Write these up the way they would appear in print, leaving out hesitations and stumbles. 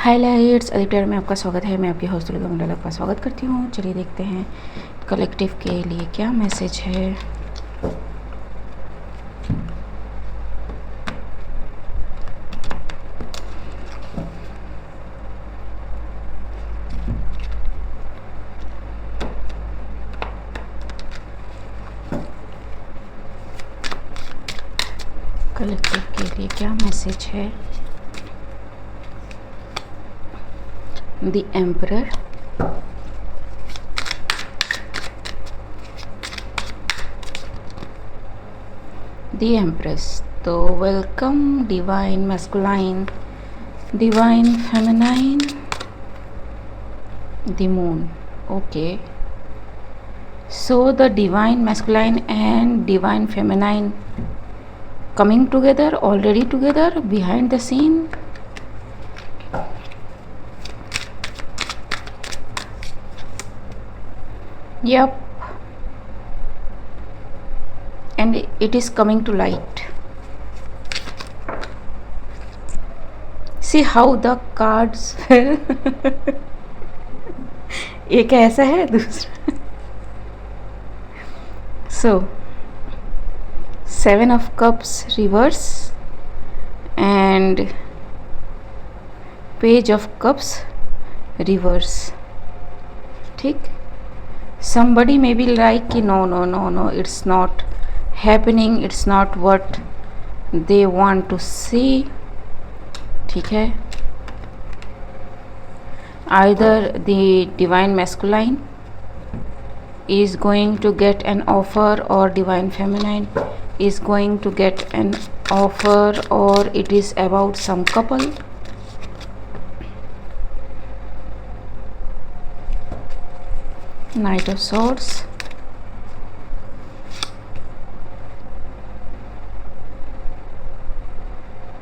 Highlights अदिप्टर में आपका स्वागत है। मैं आपकी होस्ट दुर्गा मंडल का स्वागत करती हूँ। चलिए देखते हैं कलेक्टिव के लिए क्या मैसेज है। कलेक्टिव के लिए क्या मैसेज है। The emperor, the empress. तो welcome divine masculine, divine feminine, the moon. Okay, so the divine masculine and divine feminine coming together, already together behind the scene. Yep, and it is coming to light. See how the cards fell. एक ऐसा है, दूसरा so 7 of cups reverse and page of cups reverse. ठीक, somebody may be like कि no, it's not happening, it's not what they want to see. ठीक है, either the divine masculine is going to get an offer or divine feminine is going to get an offer, or it is about some couple. Knight of Swords,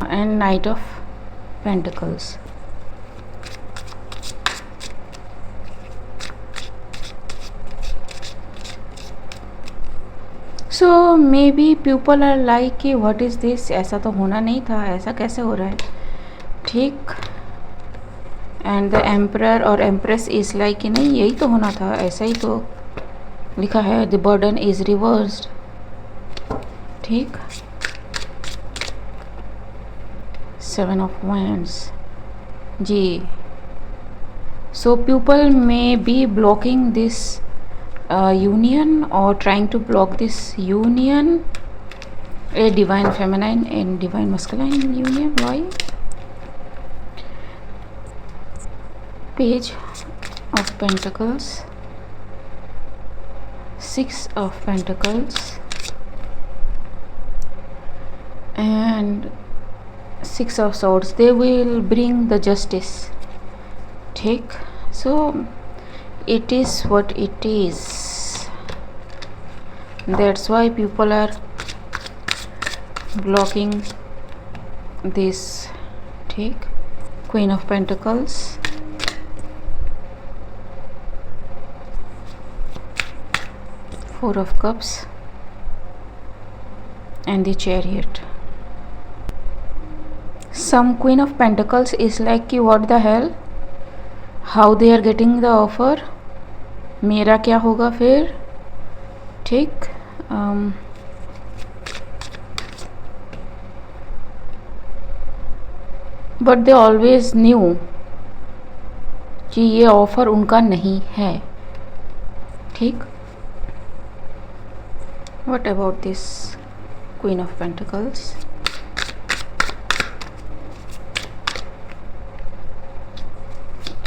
and Knight of Pentacles. So may be people are like कि what is this, ऐसा तो होना नहीं था, ऐसा कैसे हो रहा है। ठीक, एंड द एम्परर और एम्प्रेस इज़ लाइक कि नहीं, यही तो होना था, ऐसा ही तो लिखा है, द बर्डन इज़ रिवर्स्ड। ठीक, 7 ऑफ wands जी। So people may be blocking this union or trying to block this union, a divine feminine and divine masculine union. Why? Page of Pentacles, 6 of Pentacles and 6 of Swords. They will bring the justice. ठीक, so it is what it is. That's why people are blocking this. ठीक, Queen of Pentacles, Four of Cups and the Chariot. Some Queen of Pentacles is like कि what the hell, how they are getting the offer, मेरा क्या होगा फिर। ठीक, but they always new कि ये offer उनका नहीं है। ठीक, what about this queen of pentacles,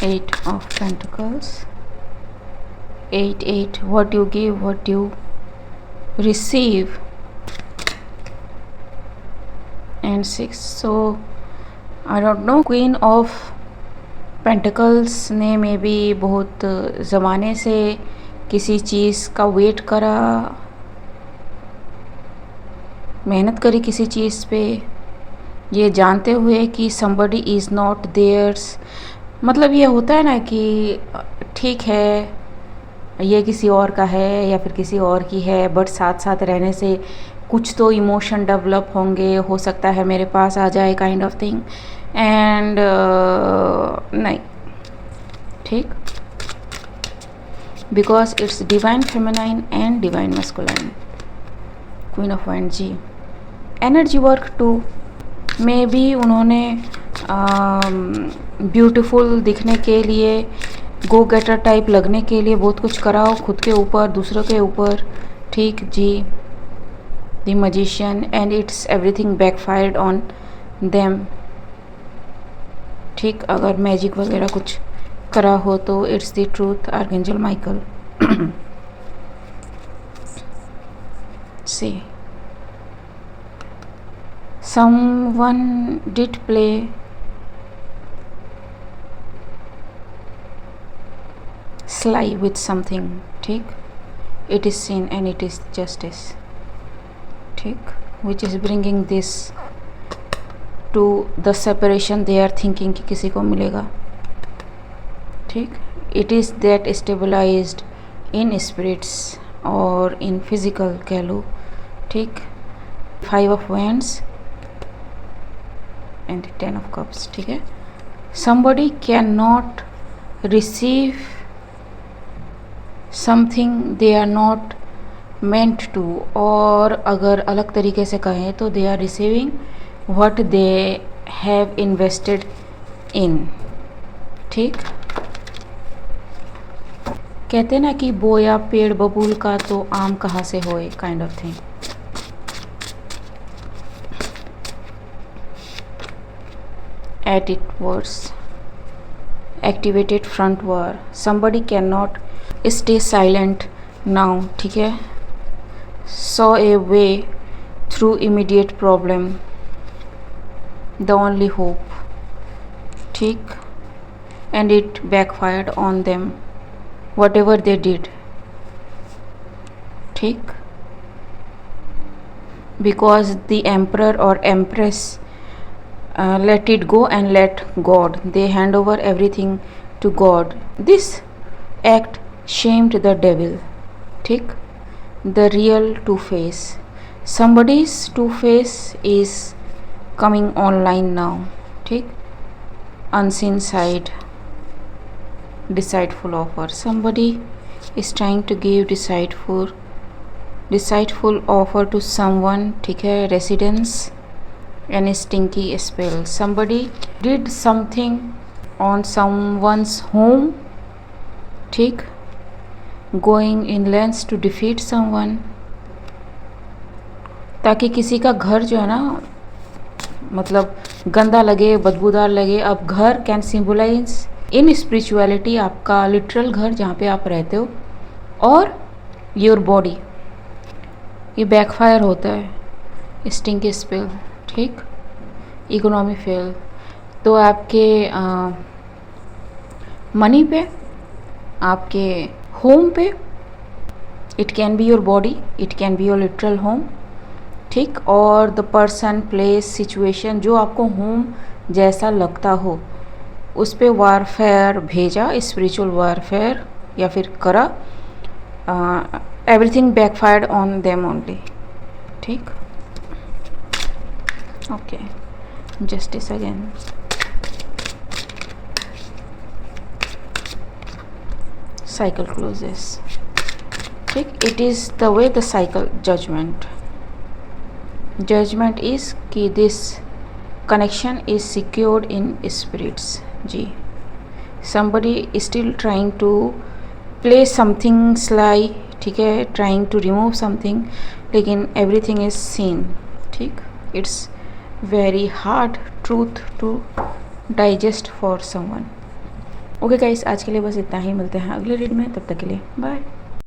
Eight of Pentacles, 8 what you give, what you receive, and 6. So I don't know, Queen of Pentacles ने मे बी बहुत ज़माने से किसी चीज़ का वेट करा, मेहनत करी किसी चीज़ पे, ये जानते हुए कि somebody is not theirs। मतलब ये होता है ना कि ठीक है ये किसी और का है या फिर किसी और की है, बट साथ साथ रहने से कुछ तो इमोशन डेवलप होंगे, हो सकता है मेरे पास आ जाए काइंड ऑफ थिंग। एंड नहीं, ठीक, because it's divine feminine and divine masculine. Queen of wands जी, energy work too, may be उन्होंने ब्यूटीफुल दिखने के लिए, गो गेटर टाइप लगने के लिए बहुत कुछ करा हो खुद के ऊपर, दूसरों के ऊपर, ठीक जी। The magician, and it's everything backfired on them, ठीक, अगर मैजिक वगैरह कुछ करा हो तो it's the truth, archangel Michael. See someone did play sly with something, ठीक, it is sin and it is justice, ठीक, which is bringing this to the separation they are thinking कि किसी को मिलेगा, ठीक। it is that stabilized in spirits और in physical कह लो, ठीक। 5 of wands and 10 of cups, ठीक है। somebody cannot receive something they are not meant to, और अगर अलग तरीके से कहें तो they are receiving what they have invested in, ठीक। कहते ना कि बोया पेड़ बबूल का तो आम कहाँ से होए, kind of thing. At it words, activated front war, somebody cannot stay silent now, ठीक है। saw a way through immediate problem, the only hope, ठीक, and it backfired on them whatever they did, ठीक, because the emperor or empress let it go and let God, they hand over everything to God. This act shamed the devil, ठीक, the real two-face, somebody's two-face is coming online now, ठीक, unseen side, deceitful offer, somebody is trying to give deceitful offer to someone, ठीक है, residence and stinky spell, somebody did something on someone's home, ठीक, going in lengths to defeat someone, ताकि किसी का घर जो है ना, मतलब गंदा लगे, बदबूदार लगे। अब घर कैन सिंबलाइज इन स्पिरिचुअलिटी आपका लिटरल घर जहाँ पे आप रहते हो, और योर बॉडी, ये बैकफायर होता है, स्टिंकी स्पेल, ठीक, इकोनॉमी फेल, तो आपके मनी पे, आपके होम पे, it can be your body, it can be your literal home, ठीक, और द पर्सन, प्लेस, सिचुएशन जो आपको होम जैसा लगता हो उस पे वारफेयर भेजा, स्पिरिचुअल वारफेयर या फिर करा, everything backfired on them only, ठीक, okay. justice again, cycle closes, ठीक, it is the way the cycle, judgment is कि this connection is secured in spirits जी। somebody is still trying to play something sly, ठीक है, trying to remove something, लेकिन everything is seen, ठीक, it's very hard truth to digest for someone। Okay guys, आज के लिए बस इतना ही, मिलते हैं अगले रीड में, तब तक के लिए बाय।